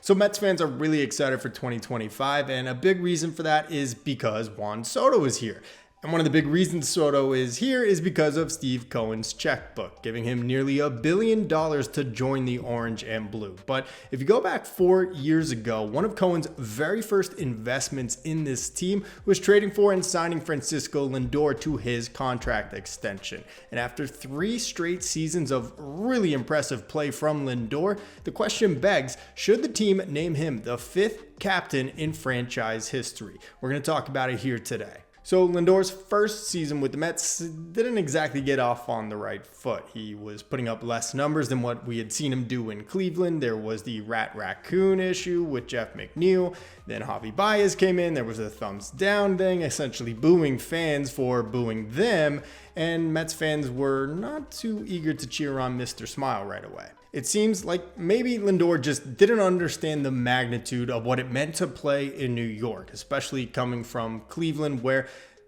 So Mets fans are really excited for 2025, and a big reason for that is because Juan Soto is here. And one of the big reasons Soto is here is because of Steve Cohen's checkbook, giving him nearly $1 billion to join the orange and blue. But if you go back 4 years ago, one of Cohen's very first investments in this team was trading for and signing Francisco Lindor to his contract extension. And after 3 straight seasons of really impressive play from Lindor, the question begs, should the team name him the 5th captain in franchise history? We're going to talk about it here today. So Lindor's first season with the Mets didn't exactly get off on the right foot. He was putting up less numbers than what we had seen him do in Cleveland. There was the rat raccoon issue with Jeff McNeil. Then Javi Baez came in. There was a thumbs down thing, essentially booing fans for booing them. And Mets fans were not too eager to cheer on Mr. Smile right away. It seems like maybe Lindor just didn't understand the magnitude of what it meant to play in New York, especially coming from Cleveland, where,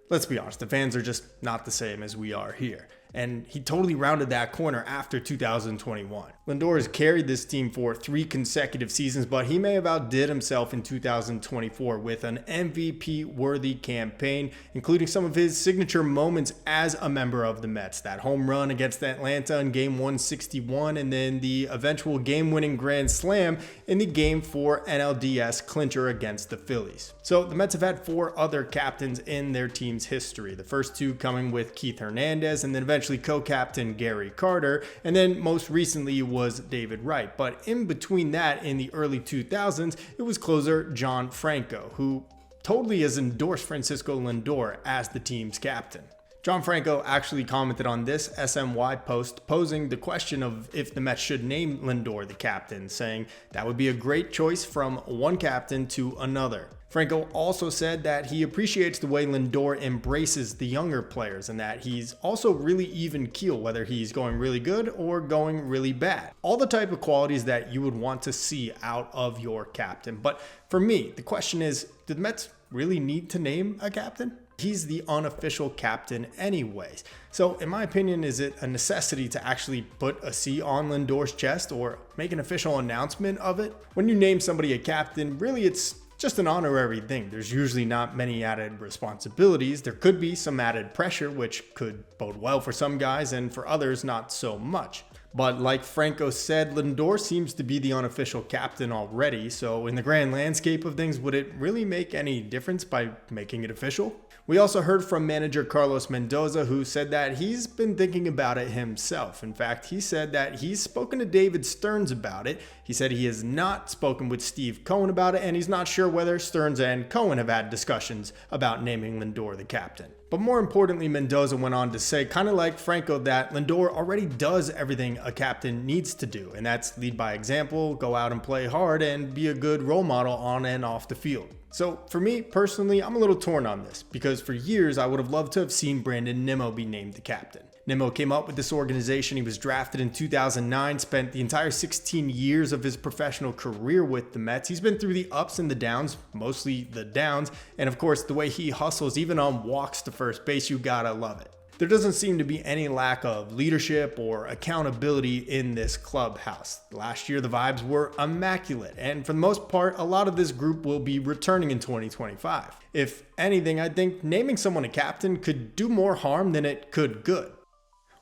let's be honest, the fans are just not the same as we are here. And he totally rounded that corner after 2021. Lindor has carried this team for 3 consecutive seasons, but he may have outdid himself in 2024 with an MVP-worthy campaign, including some of his signature moments as a member of the Mets. That home run against Atlanta in Game 161, and then the eventual game-winning grand slam in the Game 4 NLDS clincher against the Phillies. So the Mets have had 4 other captains in their team's history, the first 2 coming with Keith Hernandez, and then eventually co-captain Gary Carter, and then most recently was David Wright. But in between that, in the early 2000s, it was closer John Franco, who totally has endorsed Francisco Lindor as the team's captain. John Franco actually commented on this SMY post, posing the question of if the Mets should name Lindor the captain, saying that would be a great choice from one captain to another. Franco also said that he appreciates the way Lindor embraces the younger players and that he's also really even keel, whether he's going really good or going really bad. All the type of qualities that you would want to see out of your captain. But for me, the question is, do the Mets really need to name a captain? He's the unofficial captain anyways. So in my opinion, is it a necessity to actually put a C on Lindor's chest or make an official announcement of it? When you name somebody a captain, really it's just an honorary thing. There's usually not many added responsibilities. There could be some added pressure, which could bode well for some guys and for others not so much. But like Franco said, Lindor seems to be the unofficial captain already. So in the grand landscape of things, would it really make any difference by making it official? We also heard from manager Carlos Mendoza, who said that he's been thinking about it himself. In fact, he said that he's spoken to David Stearns about it. He said he has not spoken with Steve Cohen about it, and he's not sure whether Stearns and Cohen have had discussions about naming Lindor the captain. But more importantly, Mendoza went on to say, kind of like Franco, that Lindor already does everything a captain needs to do, and that's lead by example, go out and play hard, and be a good role model on and off the field. So for me personally, I'm a little torn on this because for years I would have loved to have seen Brandon Nimmo be named the captain. Nimmo came up with this organization. He was drafted in 2009, spent the entire 16 years of his professional career with the Mets. He's been through the ups and the downs, mostly the downs, and of course the way he hustles even on walks to first base, you gotta love it. There doesn't seem to be any lack of leadership or accountability in this clubhouse. Last year, the vibes were immaculate, and for the most part, a lot of this group will be returning in 2025. If anything, I think naming someone a captain could do more harm than it could good.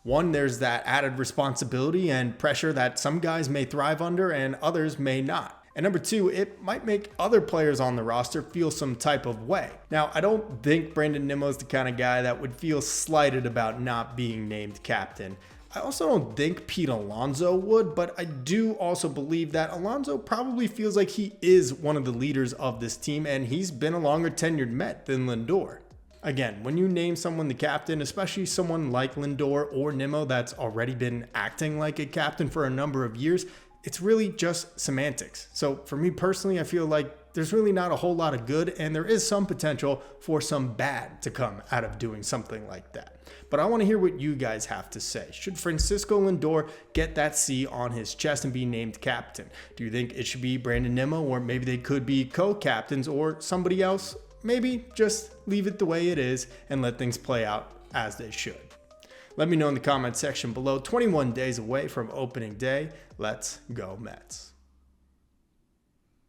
One, there's that added responsibility and pressure that some guys may thrive under and others may not. And number 2, it might make other players on the roster feel some type of way. Now, I don't think Brandon Nimmo is the kind of guy that would feel slighted about not being named captain. I also don't think Pete Alonso would, but I do also believe that Alonso probably feels like he is one of the leaders of this team, and he's been a longer tenured Met than Lindor. Again, when you name someone the captain, especially someone like Lindor or Nimmo that's already been acting like a captain for a number of years, it's really just semantics. So for me personally, I feel like there's really not a whole lot of good, and there is some potential for some bad to come out of doing something like that. But I want to hear what you guys have to say. Should Francisco Lindor get that C on his chest and be named captain? Do you think it should be Brandon Nimmo, or maybe they could be co-captains or somebody else? Maybe just leave it the way it is and let things play out as they should. Let me know in the comment section below. 21 days away from opening day. Let's go Mets.